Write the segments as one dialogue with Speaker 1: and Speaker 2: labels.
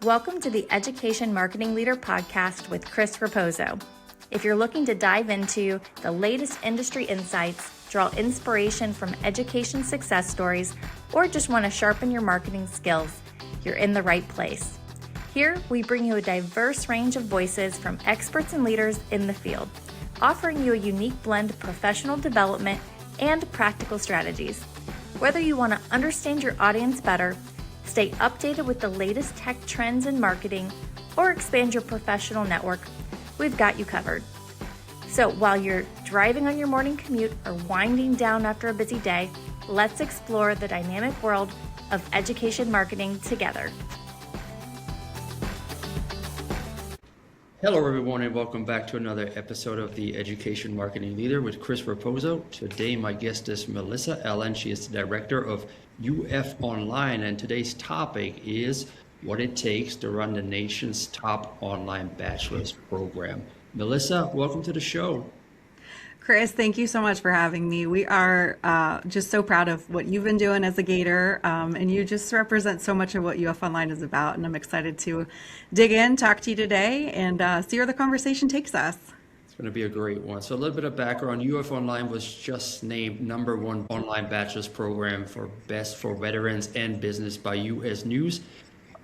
Speaker 1: Welcome to the Education Marketing Leader podcast with Chris Raposo. If you're looking to dive into the latest industry insights, draw inspiration from education success stories, or just want to sharpen your marketing skills, you're in the right place. Here, we bring you a diverse range of voices from experts and leaders in the field, offering you a unique blend of professional development and practical strategies. Whether you want to understand your audience better, stay updated with the latest tech trends in marketing, or expand your professional network, we've got you covered. So while you're driving on your morning commute or winding down after a busy day, let's explore the dynamic world of education marketing together.
Speaker 2: Hello everyone and welcome back to another episode of the Education Marketing Leader with Chris Raposo. Today my guest is Melissa Allen. She is the director of UF Online, and today's topic is what it takes to run the nation's top online bachelor's program. Melissa, welcome to the show.
Speaker 3: Chris, thank you so much for having me. We are just so proud of what you've been doing as a Gator, and you just represent so much of what UF Online is about, and I'm excited to dig in, talk to you today, and see where the conversation takes us.
Speaker 2: It's going to be a great one. So a little bit of background. UF Online was just named #1 online bachelor's program for best for veterans and business by US News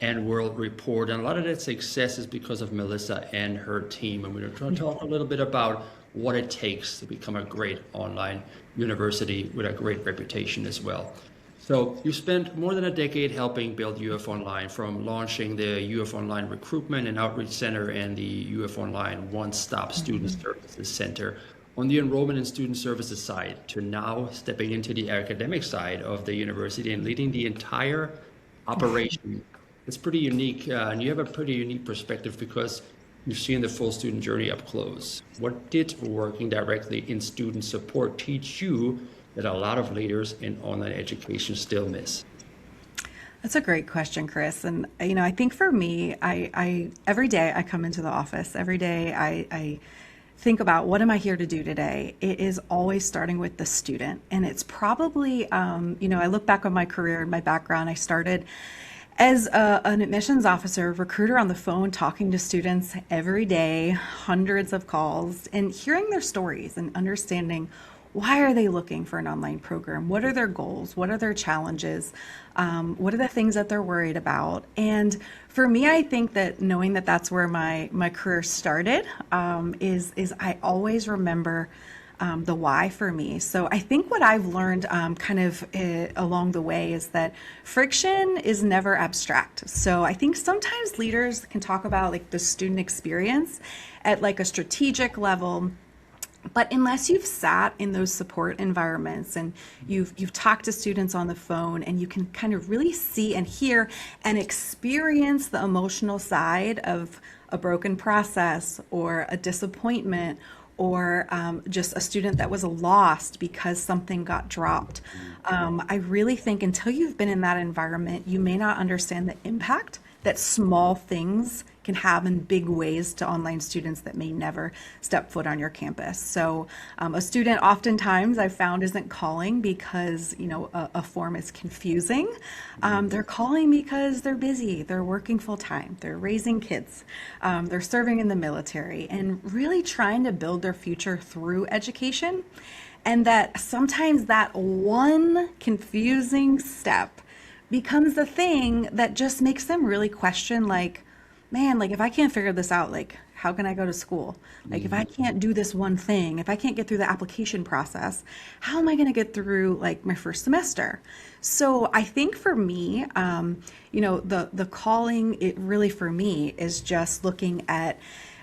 Speaker 2: and World Report. And a lot of that success is because of Melissa and her team. And we're going to talk a little bit about what it takes to become a great online university with a great reputation as well. So you spent more than a decade helping build UF Online, from launching the UF Online Recruitment and Outreach Center and the UF Online One-Stop Student Services Center on the enrollment and student services side, to now stepping into the academic side of the university and leading the entire operation. It's pretty unique, and you have a pretty unique perspective because you've seen the full student journey up close. What did working directly in student support teach you that a lot of leaders in online education still miss?
Speaker 3: That's a great question, Chris. And I think for me, I every day I come into the office, every day I think about, what am I here to do today? It is always starting with the student. And it's probably, I look back on my career and my background. I started as an admissions officer, recruiter on the phone, talking to students every day, hundreds of calls, and hearing their stories and understanding, why are they looking for an online program? What are their goals? What are their challenges? What are the things that they're worried about? And for me, I think that knowing that that's where my career started is I always remember the why for me. So I think what I've learned along the way is that friction is never abstract. So I think sometimes leaders can talk about like the student experience at like a strategic level, but unless you've sat in those support environments and you've talked to students on the phone, and you can kind of really see and hear and experience the emotional side of a broken process or a disappointment, or just a student that was lost because something got dropped. I really think until you've been in that environment, you may not understand the impact that small things can have in big ways to online students that may never step foot on your campus. So a student oftentimes I've found isn't calling because a form is confusing. They're calling because they're busy, they're working full time, they're raising kids, they're serving in the military, and really trying to build their future through education. And that sometimes that one confusing step becomes the thing that just makes them really question, like, man, like if I can't figure this out, like how can I go to school? Like if I can't do this one thing, if I can't get through the application process, how am I going to get through like my first semester? So I think for me, the calling, it really for me is just looking at,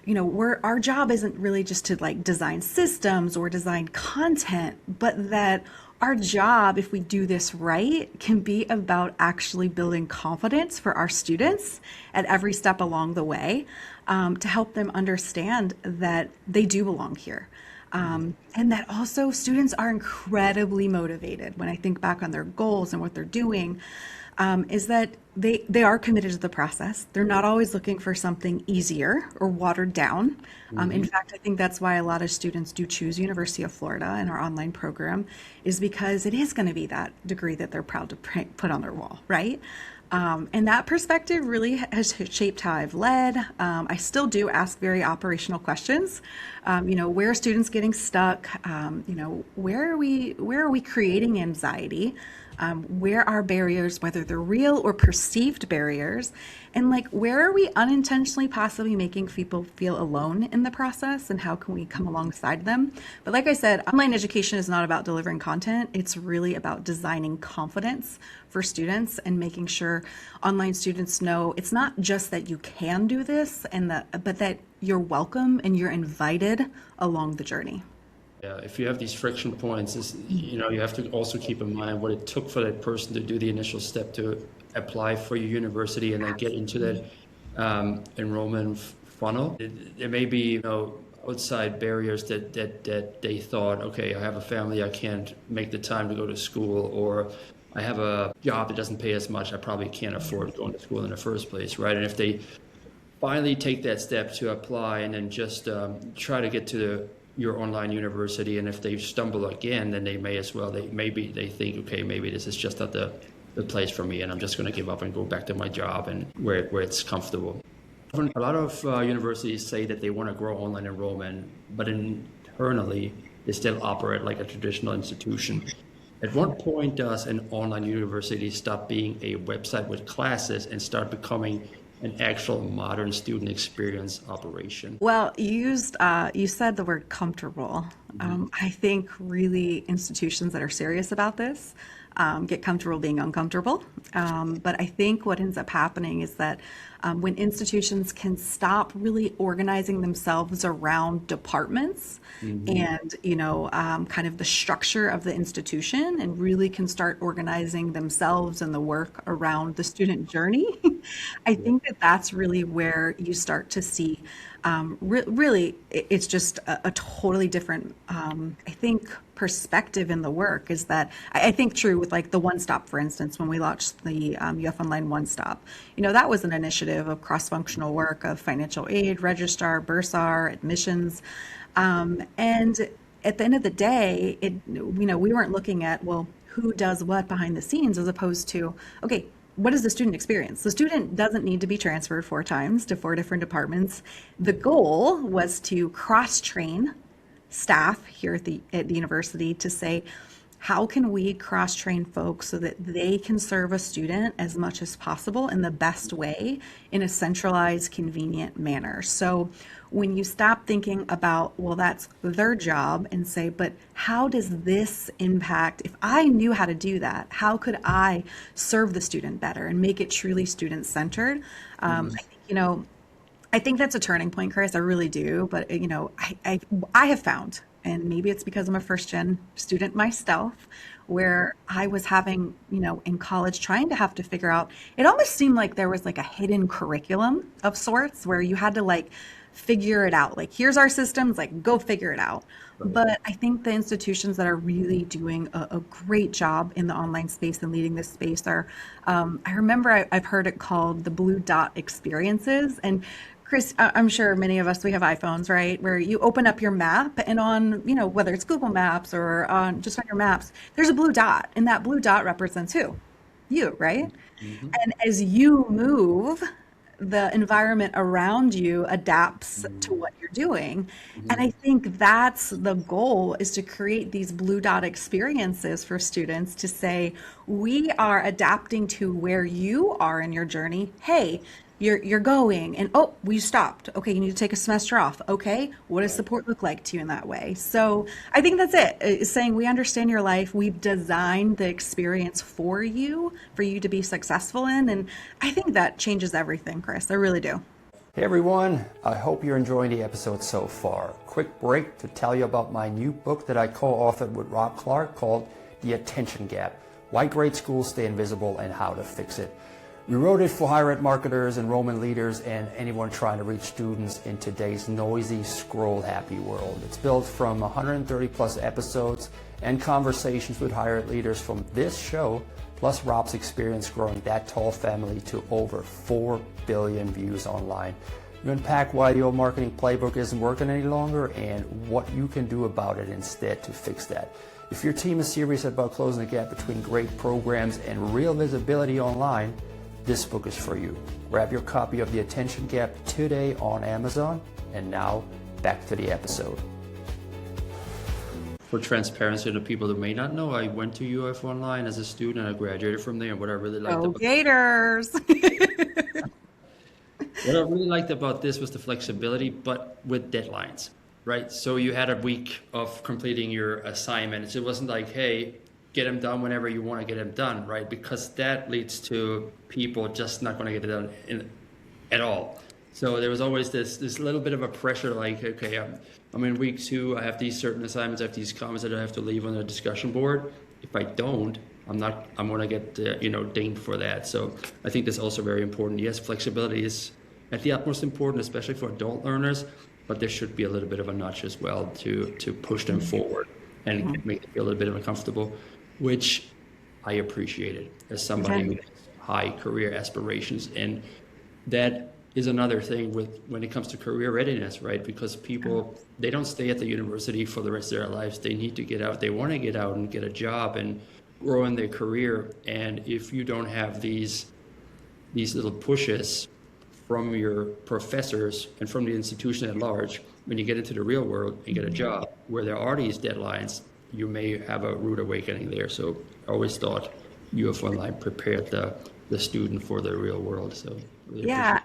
Speaker 3: our job isn't really just to like design systems or design content, but that our job, if we do this right, can be about actually building confidence for our students at every step along the way, to help them understand that they do belong here. And that also students are incredibly motivated. When I think back on their goals and what they're doing, is that they are committed to the process. They're not always looking for something easier or watered down. In fact, I think that's why a lot of students do choose University of Florida in our online program, is because it is going to be that degree that they're proud to put on their wall, right? And that perspective really has shaped how I've led. I still do ask very operational questions. Where are students getting stuck? Where are we creating anxiety? Where are barriers, whether they're real or perceived barriers? And like, where are we unintentionally possibly making people feel alone in the process? And how can we come alongside them? But like I said, online education is not about delivering content. It's really about designing confidence for students and making sure online students know it's not just that you can do this but that you're welcome and you're invited along the journey.
Speaker 2: Yeah, if you have these friction points, you have to also keep in mind what it took for that person to do the initial step to apply for your university and then get into that enrollment funnel. There may be, outside barriers that they thought, okay, I have a family, I can't make the time to go to school, or I have a job that doesn't pay as much, I probably can't afford going to school in the first place, right? And if they finally take that step to apply and then just try to get to your online university, and if they stumble again, then they may as well, they think, okay, maybe this is just not the place for me, and I'm just going to give up and go back to my job and where it's comfortable. A lot of universities say that they want to grow online enrollment, but internally they still operate like a traditional institution. At what point does an online university stop being a website with classes and start becoming an actual modern student experience operation?
Speaker 3: Well, you said the word comfortable. I think really institutions that are serious about this get comfortable being uncomfortable. But I think what ends up happening is that when institutions can stop really organizing themselves around departments and, kind of the structure of the institution, and really can start organizing themselves and the work around the student journey, I think that that's really where you start to see really it's just a totally different, I think, perspective in the work. Is that I think true with like the One Stop, for instance, when we launched the UF Online One Stop, that was an initiative of cross-functional work of financial aid, registrar, bursar, admissions, and at the end of the day, we weren't looking at, well, who does what behind the scenes, as opposed to, okay, what is the student experience? The student doesn't need to be transferred 4 times to 4 different departments. The goal was to cross-train staff here at the university to say, how can we cross-train folks so that they can serve a student as much as possible in the best way, in a centralized, convenient manner? So when you stop thinking about, well, that's their job, and say, but how does this impact, if I knew how to do that, how could I serve the student better and make it truly student-centered? I think that's a turning point, Chris. I really do. But, I have found, and maybe it's because I'm a first-gen student myself, where I was having, in college, trying to have to figure out, it almost seemed like there was like a hidden curriculum of sorts where you had to like figure it out. Like, here's our systems, like, go figure it out. Right. But I think the institutions that are really doing a great job in the online space and leading this space are, I remember I've heard it called the blue dot experiences. And Chris, I'm sure many of us, we have iPhones, right? Where you open up your map, and on, whether it's Google Maps or just on your maps, there's a blue dot, and that blue dot represents who? You, right? Mm-hmm. And as you move, the environment around you adapts to what you're doing. Mm-hmm. And I think that's the goal, is to create these blue dot experiences for students to say, we are adapting to where you are in your journey. Hey, you're going, and we stopped. Okay, you need to take a semester off. Okay, what does support look like to you in that way? So I think that's it. It's saying, we understand your life. We've designed the experience for you to be successful in. And I think that changes everything, Chris. I really do.
Speaker 2: Hey everyone, I hope you're enjoying the episode so far. Quick break to tell you about my new book that I co-authored with Rob Clark called The Attention Gap: Why Great Schools Stay Invisible and How to Fix It. We wrote it for higher ed marketers, enrollment leaders, and anyone trying to reach students in today's noisy, scroll-happy world. It's built from 130 plus episodes and conversations with higher ed leaders from this show, plus Rob's experience growing That Tall Family to over 4 billion views online. You unpack why the old marketing playbook isn't working any longer and what you can do about it instead to fix that. If your team is serious about closing the gap between great programs and real visibility online, this book is for you. Grab your copy of The Attention Gap today on Amazon. And now, back to the episode. For transparency to people that may not know, I went to UF Online as a student. I graduated from there. And what I really liked
Speaker 3: Go Gators!
Speaker 2: What I really liked about this was the flexibility, but with deadlines, right? So you had a week of completing your assignments. It wasn't like, hey, get them done whenever you want to get them done, right? Because that leads to people just not going to get it done at all. So there was always this little bit of a pressure, like, okay, I'm in week 2. I have these certain assignments. I have these comments that I have to leave on the discussion board. If I don't, I'm going to get dinged for that. So I think that's also very important. Yes, flexibility is at the utmost important, especially for adult learners, but there should be a little bit of a nudge as well to push them forward and make them feel a little bit uncomfortable, which I appreciated as somebody with high career aspirations. And that is another thing when it comes to career readiness, right? Because people, they don't stay at the university for the rest of their lives. They need to get out. They want to get out and get a job and grow in their career. And if you don't have these little pushes from your professors and from the institution at large, when you get into the real world and get a job where there are these deadlines, you may have a rude awakening there. So I always thought UF Online prepared the student for the real world. So really
Speaker 3: Yeah.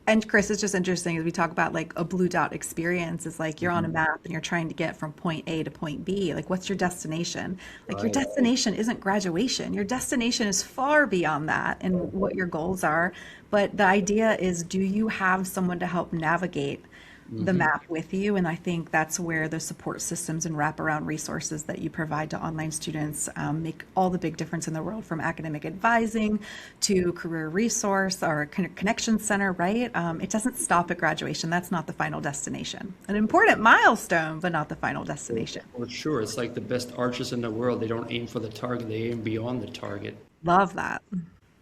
Speaker 3: And Chris, it's just interesting as we talk about like a blue dot experience is like you're on a map and you're trying to get from point A to point B. Like, what's your destination? Like, your destination isn't graduation. Your destination is far beyond that and what your goals are. But the idea is, do you have someone to help navigate the map with you? And I think that's where the support systems and wraparound resources that you provide to online students make all the big difference in the world, from academic advising to career resource or connection center, right? It doesn't stop at graduation. That's not the final destination. An important milestone, but not the final destination.
Speaker 2: For sure. It's like the best archers in the world. They don't aim for the target, they aim beyond the target.
Speaker 3: Love that.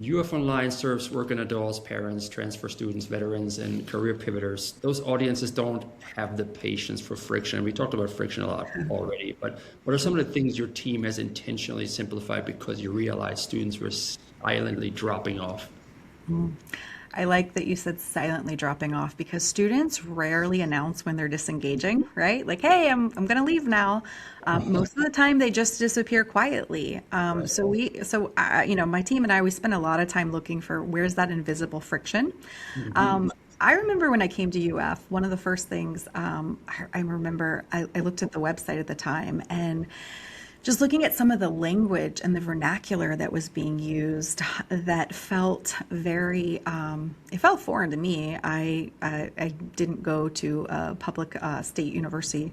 Speaker 2: UF Online serves working adults, parents, transfer students, veterans, and career pivoters. Those audiences don't have the patience for friction. We talked about friction a lot already, but what are some of the things your team has intentionally simplified because you realized students were silently dropping off?
Speaker 3: I like that you said silently dropping off, because students rarely announce when they're disengaging, right? Like, hey, I'm going to leave now. Most of the time they just disappear quietly. My team and I, we spend a lot of time looking for where's that invisible friction. I remember when I came to UF, one of the first things I remember, I looked at the website at the time and just looking at some of the language and the vernacular that was being used that felt very, it felt foreign to me. I didn't go to a public state university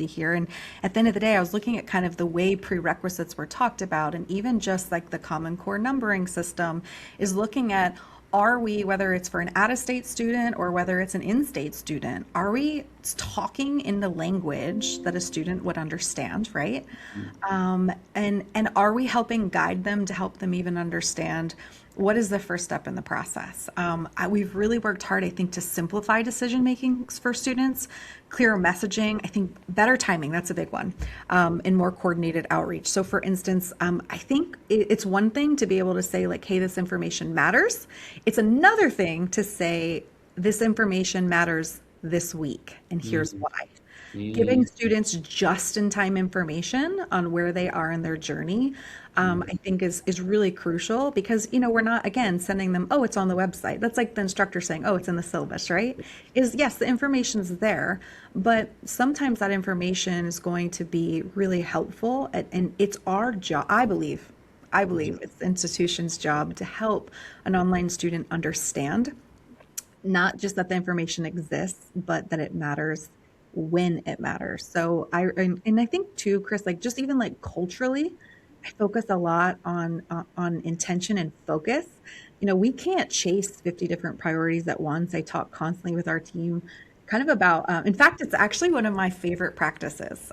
Speaker 3: here. And at the end of the day, I was looking at kind of the way prerequisites were talked about, and even just like the Common Core numbering system is looking at, are we, whether it's for an out-of-state student or whether it's an in-state student, are we talking in the language that a student would understand, right? And are we helping guide them to help them even understand what is the first step in the process? We've really worked hard, I think, to simplify decision making for students, clearer messaging, I think better timing, that's a big one, and more coordinated outreach. So for instance, I think it's one thing to be able to say like, hey, this information matters. It's another thing to say this information matters this week, and here's why. Giving students just-in-time information on where they are in their journey, I think is really crucial, because, we're not, again, sending them, oh, it's on the website. That's like the instructor saying, oh, it's in the syllabus, right? Yes, the information's there, but sometimes that information is going to be really helpful, and it's our job, I believe it's the institution's job to help an online student understand not just that the information exists, but that it matters when it matters. So I think too, Chris, like just even like culturally, I focus a lot on intention and focus. We can't chase 50 different priorities at once. I talk constantly with our team kind of about, in fact, it's actually one of my favorite practices.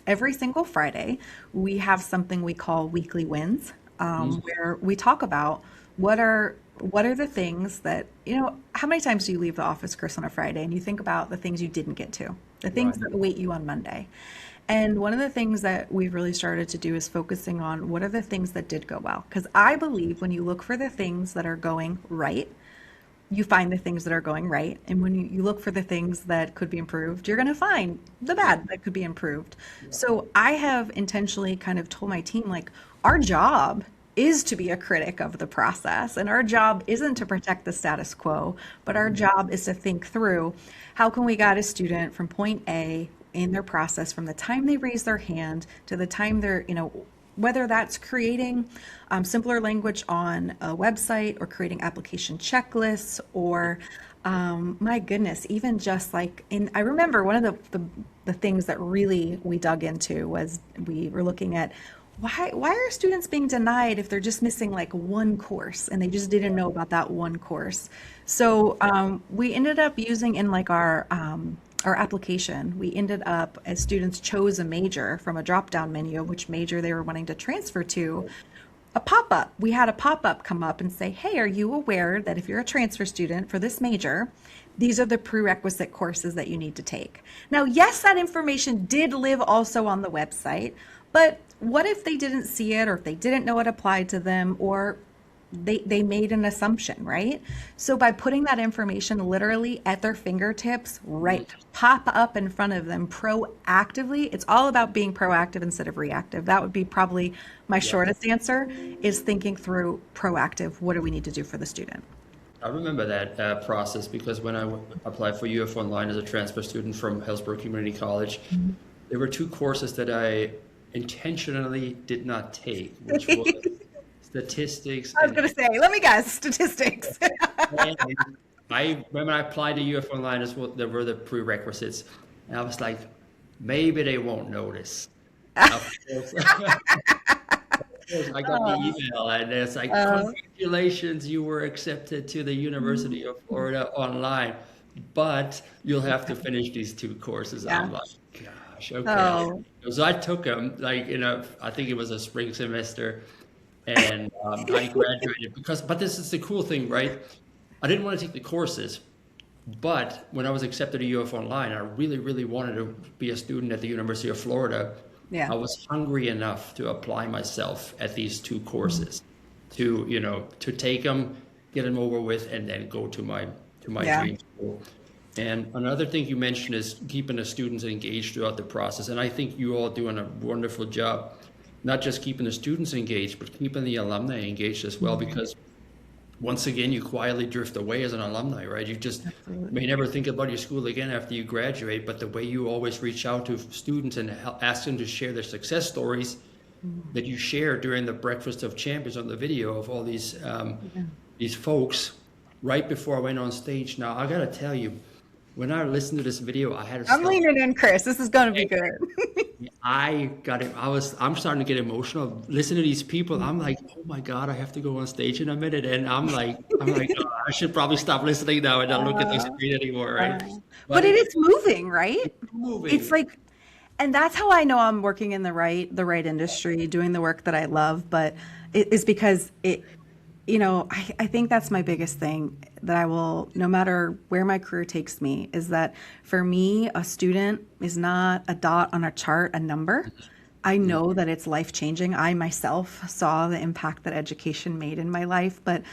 Speaker 3: Every single Friday, we have something we call weekly wins, where we talk about what are the things that, how many times do you leave the office, Chris, on a Friday and you think about the things you didn't get to, the things
Speaker 2: Right.
Speaker 3: that await you on Monday? And one of the things that we've really started to do is focusing on what are the things that did go well. Because I believe when you look for the things that are going right, you find the things that are going right. And when you look for the things that could be improved, you're going to find the bad that could be improved. So I have intentionally kind of told my team, like, our job is to be a critic of the process. And our job isn't to protect the status quo, but our job is to think through how can we guide a student from point A in their process from the time they raise their hand to the time they're, whether that's creating simpler language on a website or creating application checklists or my goodness, even just like I remember one of the things that really we dug into was we were looking at why are students being denied if they're just missing like one course and they just didn't know about that one course. So we ended up using in like our application, we ended up, as students chose a major from a drop-down menu, which major they were wanting to transfer to, a pop-up. We had a pop-up come up and say, hey, are you aware that if you're a transfer student for this major, these are the prerequisite courses that you need to take? Now, yes, that information did live also on the website, but what if they didn't see it or if they didn't know it applied to them or they made an assumption, right? So by putting that information literally at their fingertips, right, pop up in front of them proactively, it's all about being proactive instead of reactive. That would be probably my shortest answer, is thinking through proactive. What do we need to do for the student?
Speaker 2: I remember that process because when I applied for UF Online as a transfer student from Hillsborough Community College, there were two courses that I intentionally did not take, which was statistics.
Speaker 3: I was going to say, let me guess, statistics.
Speaker 2: And when I applied to UF Online, there were the prerequisites, and I was like, maybe they won't notice. Of course, I got the email, and it's like, congratulations, you were accepted to the University of Florida Online, but you'll have to finish these two courses.
Speaker 3: Yeah.
Speaker 2: I'm like, gosh, okay.
Speaker 3: Oh.
Speaker 2: So I took them, like, I think it was a spring semester. And I graduated but this is the cool thing, right? I didn't want to take the courses, but when I was accepted to UF Online, I really, really wanted to be a student at the University of Florida.
Speaker 3: Yeah.
Speaker 2: I was hungry enough to apply myself at these two courses to take them, get them over with, and then go to my dream school. And another thing you mentioned is keeping the students engaged throughout the process. And I think you all doing a wonderful job. Not just keeping the students engaged, but keeping the alumni engaged as well, because once again, you quietly drift away as an alumni, right? You just may never think about your school again after you graduate, but the way you always reach out to students and ask them to share their success stories that you share during the Breakfast of Champions on the video of all these folks right before I went on stage. Now, I got to tell you, when I listened to this video, I had to
Speaker 3: I'm leaning in, Chris. This is going to be good.
Speaker 2: I'm starting to get emotional. Listen to these people. I'm like, oh my God, I have to go on stage in a minute. And I'm like, oh, I should probably stop listening now and not look at the screen anymore, right?
Speaker 3: But it is moving, right?
Speaker 2: It's moving.
Speaker 3: It's like, and that's how I know I'm working in the right industry, doing the work that I love. But it is because I think that's my biggest thing that I will, no matter where my career takes me, is that for me, a student is not a dot on a chart, a number. I know that it's life-changing. I myself saw the impact that education made in my life, but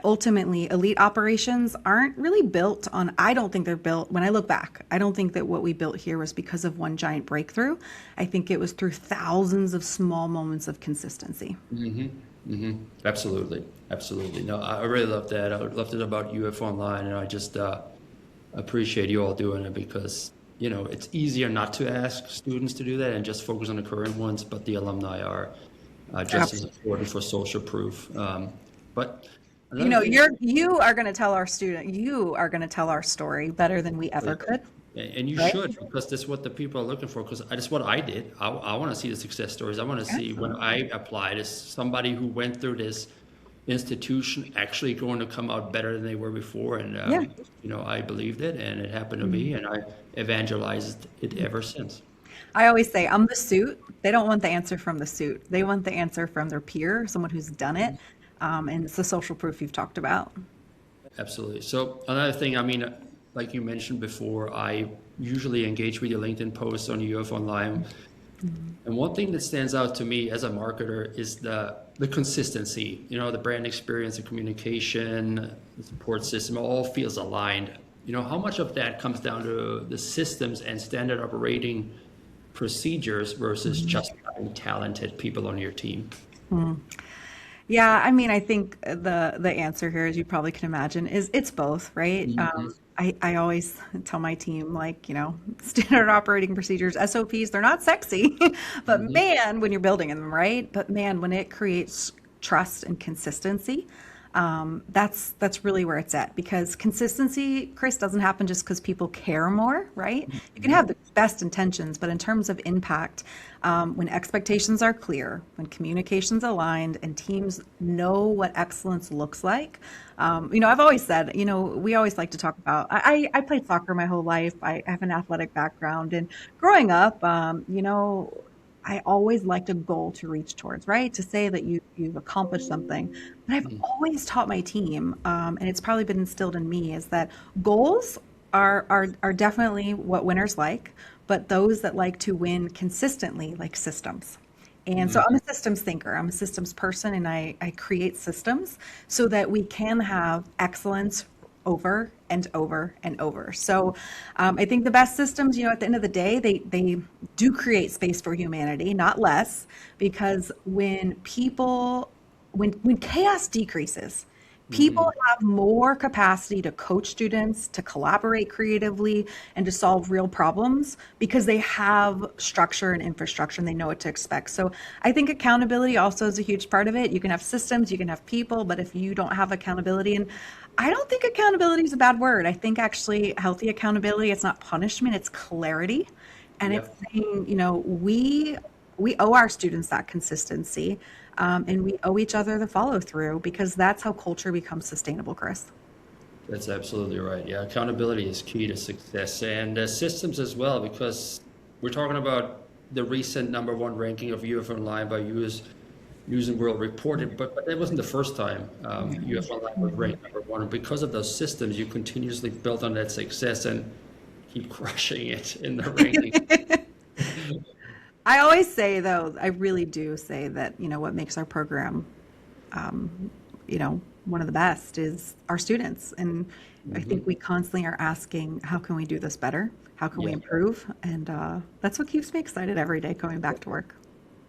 Speaker 3: ultimately, elite operations aren't really built on, I don't think they're built, when I look back, I don't think that what we built here was because of one giant breakthrough. I think it was through thousands of small moments of consistency.
Speaker 2: Absolutely. No, I really love that. I loved it about UF Online, and I just appreciate you all doing it because, it's easier not to ask students to do that and just focus on the current ones, but the alumni are just as important for social proof. But
Speaker 3: you are going to tell our student, you are going to tell our story better than we ever could.
Speaker 2: And you should, because that's what the people are looking for, because that's what I did. I want to see the success stories. I want to see when I applied as somebody who went through this institution actually going to come out better than they were before. And, I believed it, and it happened to me, and I evangelized it ever since.
Speaker 3: I always say, I'm the suit. They don't want the answer from the suit. They want the answer from their peer, someone who's done it. And it's the social proof you've talked about.
Speaker 2: Absolutely. So another thing, I mean, like you mentioned before, I usually engage with your LinkedIn posts on UF Online. And one thing that stands out to me as a marketer is the consistency. You know, the brand experience, the communication, the support system all feels aligned. You know, how much of that comes down to the systems and standard operating procedures versus just having talented people on your team?
Speaker 3: Yeah, I mean, I think the answer here, as you probably can imagine, is it's both, right?
Speaker 2: Mhm.
Speaker 3: I always tell my team, like, standard operating procedures, SOPs, they're not sexy, but
Speaker 2: Mhm.
Speaker 3: man, when you're building them, right? But man, when it creates trust and consistency, that's really where it's at, because consistency, Chris, doesn't happen just because people care more, right? You can have the best intentions, but in terms of impact, when expectations are clear, when communication's aligned, and teams know what excellence looks like. I've always said, we always like to talk about. I played soccer my whole life. I have an athletic background, and growing up, I always liked a goal to reach towards, right? To say that you've accomplished something. But I've always taught my team, and it's probably been instilled in me, is that goals are definitely what winners like, but those that like to win consistently like systems. And so I'm a systems thinker, I'm a systems person, and I create systems so that we can have excellence over and over and over. So I think the best systems, at the end of the day, they do create space for humanity, not less, because when chaos decreases, people
Speaker 2: Mhm.
Speaker 3: have more capacity to coach students, to collaborate creatively, and to solve real problems because they have structure and infrastructure and they know what to expect. So I think accountability also is a huge part of it. You can have systems, you can have people, but if you don't have accountability, and I don't think accountability is a bad word. I think actually healthy accountability, it's not punishment, it's clarity. And it's
Speaker 2: Yep.
Speaker 3: saying, we owe our students that consistency, and we owe each other the follow through, because that's how culture becomes sustainable, Chris.
Speaker 2: That's absolutely right. Yeah, accountability is key to success and systems as well, because we're talking about the recent number one ranking of UF Online by US News and World Reported, but that wasn't the first time UF Online was ranked number one. And because of those systems, you continuously build on that success and keep crushing it in the ranking.
Speaker 3: I always say, though, I really do say that, what makes our program, one of the best is our students. And I
Speaker 2: Hmm.
Speaker 3: think we constantly are asking, how can we do this better? How can we
Speaker 2: Yeah.
Speaker 3: improve? And that's what keeps me excited every day coming back to work.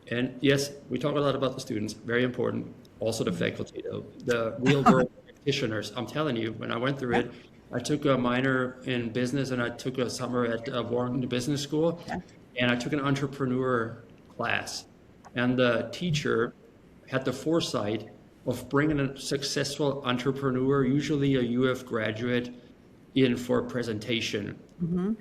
Speaker 2: And yes, we talk a lot about the students, very important. Also the faculty, though, the real world practitioners. I'm telling you, when I went through
Speaker 3: Yeah,
Speaker 2: it, I took a minor in business and I took a summer at Wharton Business School,
Speaker 3: yeah.
Speaker 2: and I took an entrepreneur class. And the teacher had the foresight of bringing a successful entrepreneur, usually a UF graduate, in for a presentation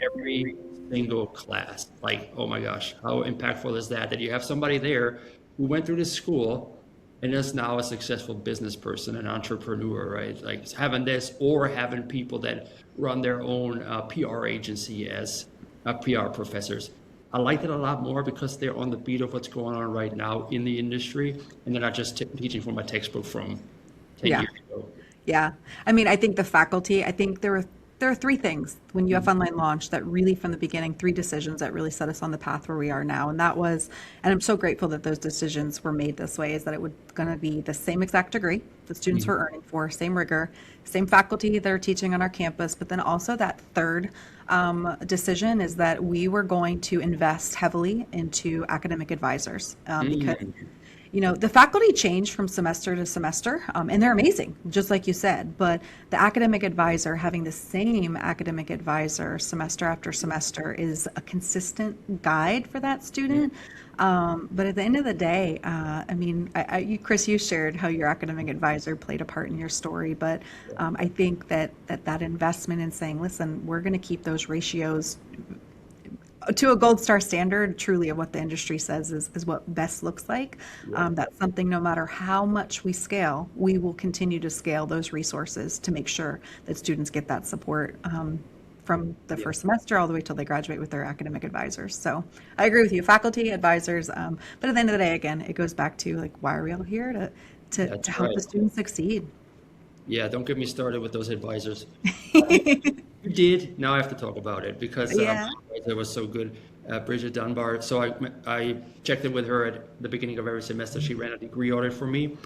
Speaker 2: every single class. Like, oh my gosh, how impactful is that? That you have somebody there who went through this school and is now a successful business person, an entrepreneur, right? Like having this or having people that run their own PR agency as PR professors. I like it a lot more because they're on the beat of what's going on right now in the industry, and they're not just teaching from a textbook from 10
Speaker 3: Yeah.
Speaker 2: years ago.
Speaker 3: Yeah. I mean, I think the faculty, I think there are three things when UF Online launched that really from the beginning, three decisions that really set us on the path where we are now. And that was, and I'm so grateful that those decisions were made this way, is that it would going to be the same exact degree the students were earning for, same rigor, same faculty that are teaching on our campus. But then also that third decision is that we were going to invest heavily into academic advisors, because
Speaker 2: Mm.
Speaker 3: the faculty change from semester to semester, and they're amazing, just like you said. But the academic advisor, having the same academic advisor semester after semester, is a consistent guide for that student. But at the end of the day, I mean, Chris, you shared how your academic advisor played a part in your story. But I think that investment in saying, listen, we're going to keep those ratios to a gold star standard, truly, of what the industry says is what best looks like.
Speaker 2: Yeah.
Speaker 3: That's something, no matter how much we scale, we will continue to scale those resources to make sure that students get that support, from the
Speaker 2: Yeah.
Speaker 3: first semester all the way till they graduate with their academic advisors. So I agree with you, faculty, advisors. But at the end of the day, again, it goes back to, like, why are we all here? To
Speaker 2: That's
Speaker 3: help
Speaker 2: right.
Speaker 3: the students succeed.
Speaker 2: Yeah, don't get me started with those advisors. You did. Now I have to talk about it because
Speaker 3: Yeah.
Speaker 2: it was so good. Bridget Dunbar. So I checked in with her at the beginning of every semester. She ran a degree audit for me.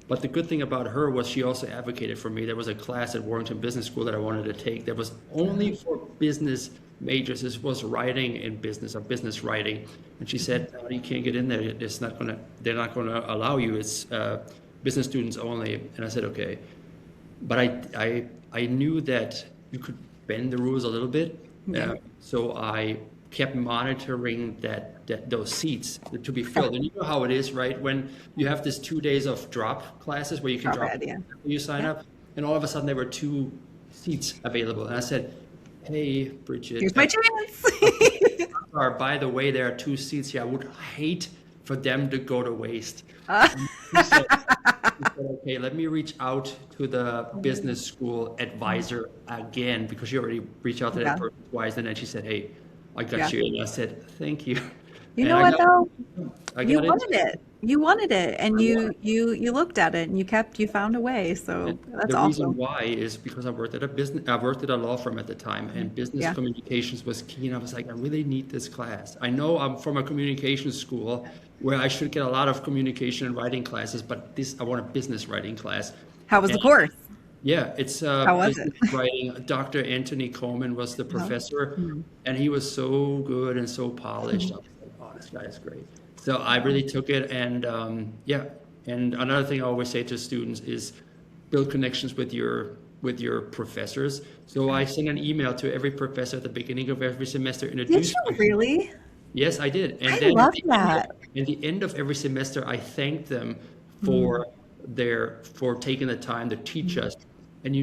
Speaker 2: But the good thing about her was she also advocated for me. There was a class at Warrington Business School that I wanted to take that was only for business majors. This was writing in business, or business writing. And she said, no, you can't get in there. They're not gonna allow you. It's business students only. And I said, okay. But I knew that you could bend the rules a little bit.
Speaker 3: Yeah.
Speaker 2: So I kept monitoring that those seats to be filled. And you know how it is, right? When you have this 2 days of drop classes where you can drop
Speaker 3: Yeah.
Speaker 2: when you sign up, and all of a sudden there were 2 seats available. And I said, hey, Bridget,
Speaker 3: Here's my chance.
Speaker 2: by the way, there are 2 seats here. I would hate for them to go to waste. He said, okay, let me reach out to the business school advisor again, because you already reached out to that person twice. And then she said, hey, I got you. And I said, thank you.
Speaker 3: You
Speaker 2: And
Speaker 3: know
Speaker 2: I
Speaker 3: what
Speaker 2: got-
Speaker 3: though?
Speaker 2: I
Speaker 3: You
Speaker 2: got
Speaker 3: wanted
Speaker 2: into
Speaker 3: it. You wanted it, and you looked at it, and you found a way. So that's
Speaker 2: the reason
Speaker 3: awesome.
Speaker 2: why is because I worked at a law firm at the time, and business
Speaker 3: Yeah.
Speaker 2: communications was key. And I was like, I really need this class. I know I'm from a communications school where I should get a lot of communication and writing classes, but I want a business writing class.
Speaker 3: How was the
Speaker 2: And
Speaker 3: course?
Speaker 2: yeah, it's
Speaker 3: How was it?
Speaker 2: business writing. Dr. Anthony Coleman was the professor, and he was so good and so polished. I was like, oh, this guy is great. So I really took it, and yeah. And another thing I always say to students is build connections with your professors. So I send an email to every professor at the beginning of every semester,
Speaker 3: Did
Speaker 2: introduce
Speaker 3: you really?
Speaker 2: Yes, I did. And
Speaker 3: I
Speaker 2: then
Speaker 3: love that.
Speaker 2: at the end of every semester, I thanked them for for taking the time to teach us. And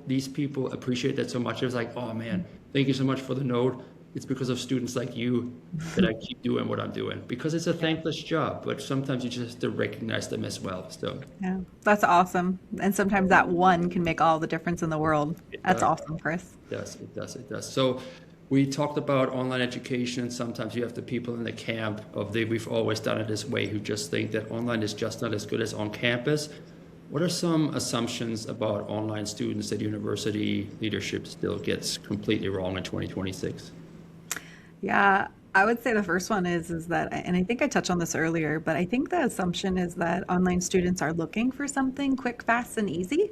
Speaker 2: these people appreciate that so much. It was like, oh man, thank you so much for the note. It's because of students like you that I keep doing what I'm doing, because it's a thankless job, but sometimes you just have to recognize them as well. So
Speaker 3: Yeah, that's awesome. And sometimes that one can make all the difference in the world. That's
Speaker 2: does.
Speaker 3: awesome, Chris.
Speaker 2: it does. So we talked about online education. Sometimes you have the people in the camp of we've always done it this way, who just think that online is just not as good as on campus. What are some assumptions about online students that university leadership still gets completely wrong in 2026?
Speaker 3: Yeah, I would say the first one is that, and I think I touched on this earlier, but I think the assumption is that online students are looking for something quick, fast, and easy.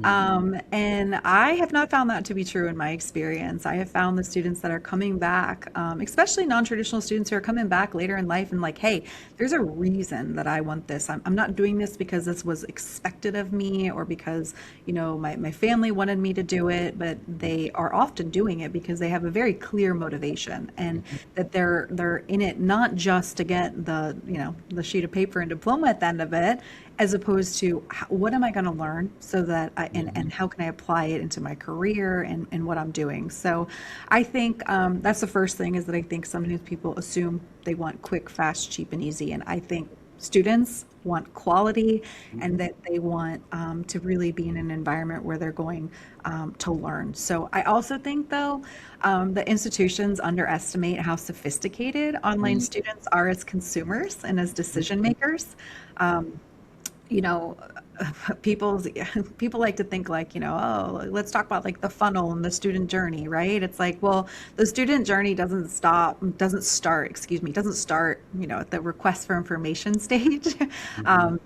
Speaker 3: And I have not found that to be true in my experience. I have found the students that are coming back, especially non-traditional students who are coming back later in life and like, hey, there's a reason that I want this. I'm not doing this because this was expected of me or because, my family wanted me to do it, but they are often doing it because they have a very clear motivation, and that they're in it not just to get the sheet of paper and diploma at the end of it, as opposed to what am I going to learn so that and how can I apply it into my career and what I'm doing. So I think that's the first thing, is that I think sometimes people assume they want quick, fast, cheap, and easy. And I think students want quality, and that they want to really be in an environment where they're going to learn. So I also think, though, the institutions underestimate how sophisticated online students are as consumers and as decision makers. You know, people like to think like, oh, let's talk about like the funnel and the student journey, right? It's like, well, the student journey doesn't start, at the request for information stage.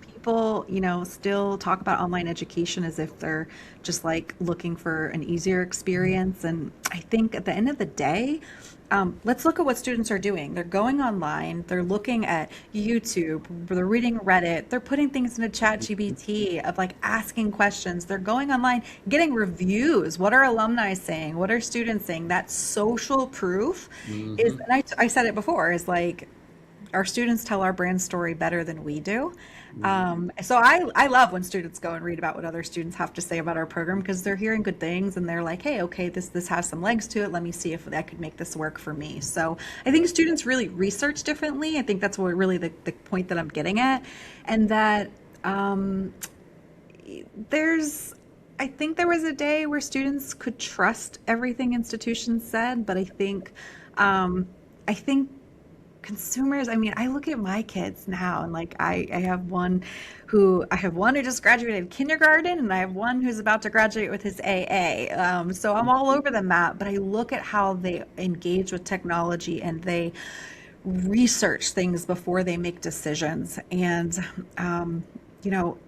Speaker 3: People, still talk about online education as if they're just like looking for an easier experience. And I think at the end of the day, let's look at what students are doing. They're going online, they're looking at YouTube, they're reading Reddit, they're putting things into ChatGPT of like asking questions. They're going online, getting reviews. What are alumni saying? What are students saying? That social proof is, and I said it before, is like, our students tell our brand story better than we do. So I love when students go and read about what other students have to say about our program, because they're hearing good things and they're like, hey, okay, this has some legs to it. Let me see if I could make this work for me. So I think students really research differently. I think that's what really the point that I'm getting at. And that I think there was a day where students could trust everything institutions said, but I think consumers, I mean, I look at my kids now and like I have one who just graduated kindergarten and I have one who's about to graduate with his AA. So I'm all over the map, but I look at how they engage with technology and they research things before they make decisions. And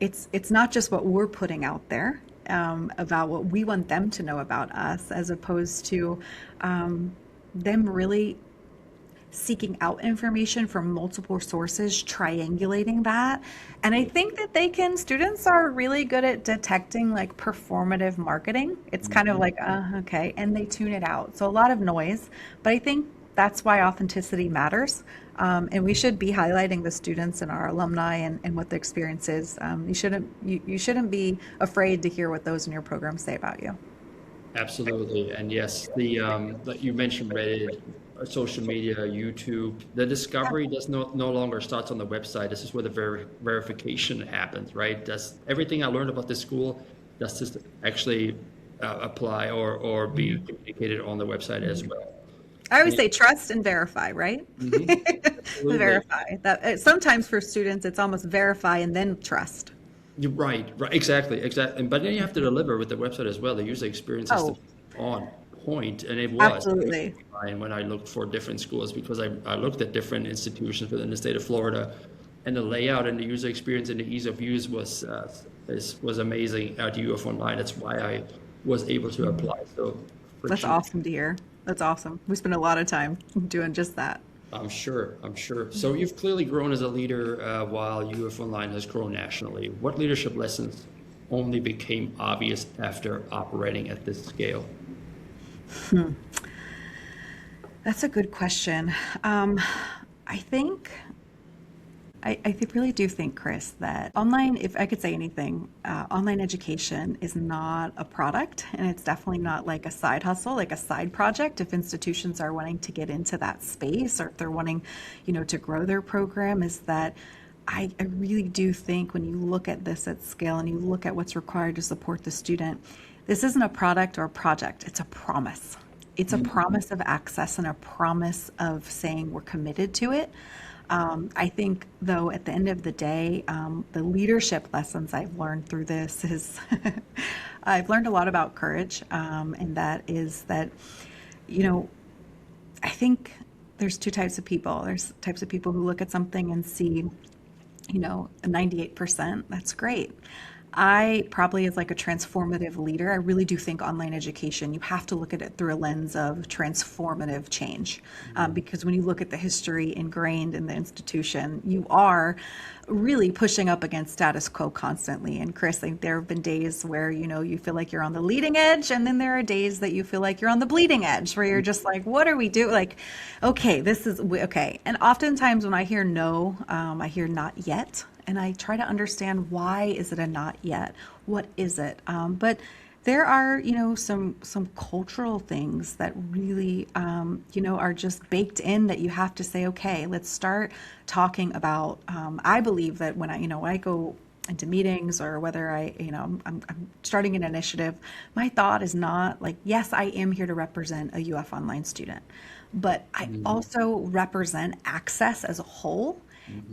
Speaker 3: it's not just what we're putting out there about what we want them to know about us, as opposed to them really seeking out information from multiple sources, triangulating that. And I think that students are really good at detecting like performative marketing. It's kind of like, okay, and they tune it out. So a lot of noise, but I think that's why authenticity matters. And we should be highlighting the students and our alumni and what the experience is. You shouldn't be afraid to hear what those in your program say about you.
Speaker 2: Absolutely. And yes, like you mentioned Reddit, social media, YouTube, the discovery does no longer starts on the website. This is where the verification happens, right? Does everything I learned about this school, does this actually apply or be communicated on the website as well?
Speaker 3: I always say trust and verify, right?
Speaker 2: Absolutely.
Speaker 3: Verify that. Sometimes for students, it's almost verify and then trust.
Speaker 2: You're right, exactly. But then you have to deliver with the website as well. The user experience has to be on point, and it was.
Speaker 3: Absolutely.
Speaker 2: And when I looked for different schools, because I looked at different institutions within the state of Florida, and the layout and the user experience and the ease of use was amazing at UF Online. That's why I was able to apply. So
Speaker 3: that's awesome to hear. That's awesome. We spend a lot of time doing just that.
Speaker 2: I'm sure. So you've clearly grown as a leader while UF Online has grown nationally. What leadership lessons only became obvious after operating at this scale?
Speaker 3: That's a good question. I really do think, Chris, that online, if I could say anything, online education is not a product, and it's definitely not like a side hustle, like a side project. If institutions are wanting to get into that space, or if they're wanting, to grow their program, is that I really do think when you look at this at scale and you look at what's required to support the student, this isn't a product or a project, it's a promise. It's a promise of access and a promise of saying we're committed to it. I think, though, at the end of the day, the leadership lessons I've learned through this is I've learned a lot about courage, and that is that, I think there's two types of people. There's types of people who look at something and see, a 98%, that's great. I probably, as like a transformative leader, I really do think online education, you have to look at it through a lens of transformative change. Because when you look at the history ingrained in the institution, you are really pushing up against status quo constantly. And Chris, like, there have been days where, you feel like you're on the leading edge, and then there are days that you feel like you're on the bleeding edge, where you're just like, what are we doing? Like, okay, this is, okay. And oftentimes when I hear no, I hear not yet. And I try to understand, why is it a not yet? What is it? But there are, some cultural things that really, are just baked in, that you have to say, okay, let's start talking about. I believe that when I go into meetings, or whether I'm starting an initiative, my thought is not like, yes, I am here to represent a UF Online student, but I also represent access as a whole.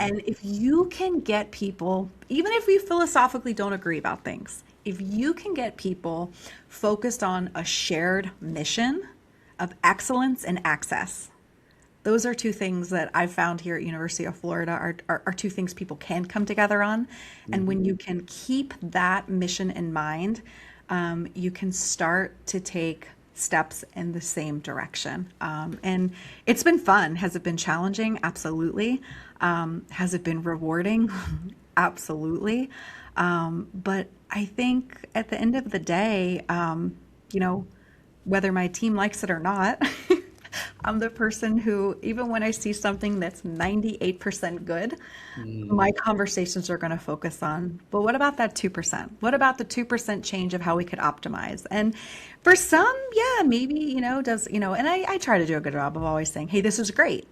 Speaker 3: And if you can get people, even if we philosophically don't agree about things, if you can get people focused on a shared mission of excellence and access, those are two things that I've found here at University of Florida are two things people can come together on. And when you can keep that mission in mind, you can start to take steps in the same direction. And it's been fun. Has it been challenging? Absolutely. Has it been rewarding? Absolutely. But I think at the end of the day, whether my team likes it or not, I'm the person who, even when I see something that's 98% good, my conversations are going to focus on, but what about that 2%? What about the 2% change of how we could optimize? And for some, yeah, maybe, and I try to do a good job of always saying, hey, this is great,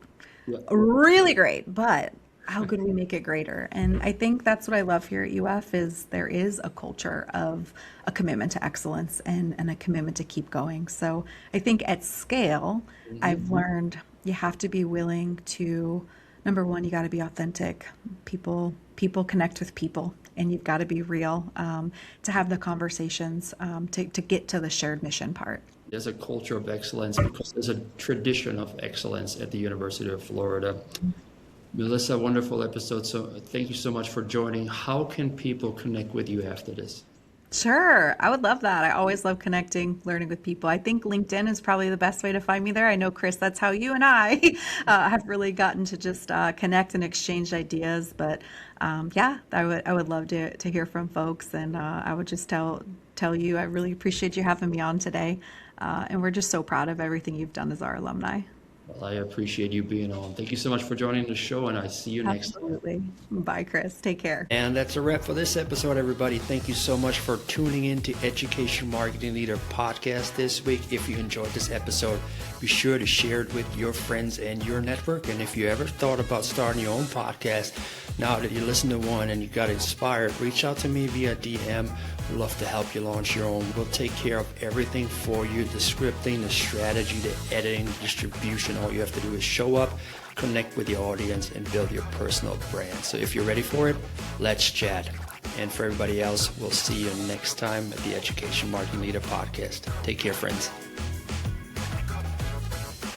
Speaker 3: really great, but how could we make it greater? And I think that's what I love here at UF, is there is a culture of a commitment to excellence and a commitment to keep going. So I think at scale, I've learned You have to be willing to, number one, you got to be authentic. People connect with people, and you've got to be real to have the conversations to get to the shared mission part.
Speaker 2: There's a culture of excellence because there's a tradition of excellence at the University of Florida. Melissa, wonderful episode. So thank you so much for joining. How can people connect with you after this?
Speaker 3: Sure, I would love that. I always love connecting, learning with people. I think LinkedIn is probably the best way to find me there. I know, Chris, that's how you and I have really gotten to just connect and exchange ideas. But yeah, I would love to hear from folks, and I would just tell you I really appreciate you having me on today, and we're just so proud of everything you've done as our alumni.
Speaker 2: Well, I appreciate you being on. Thank you so much for joining the show, and I see you next time.
Speaker 3: Absolutely. Bye, Chris. Take care.
Speaker 2: And that's a wrap for this episode, everybody. Thank you so much for tuning in to Education Marketing Leader Podcast this week. If you enjoyed this episode, be sure to share it with your friends and your network. And if you ever thought about starting your own podcast, now that you listen to one and you got inspired, reach out to me via DM. We'd love to help you launch your own. We'll take care of everything for you, the scripting, the strategy, the editing, the distribution. All you have to do is show up, connect with your audience, and build your personal brand. So if you're ready for it, let's chat. And for everybody else, we'll see you next time at the Education Marketing Leader Podcast. Take care, friends.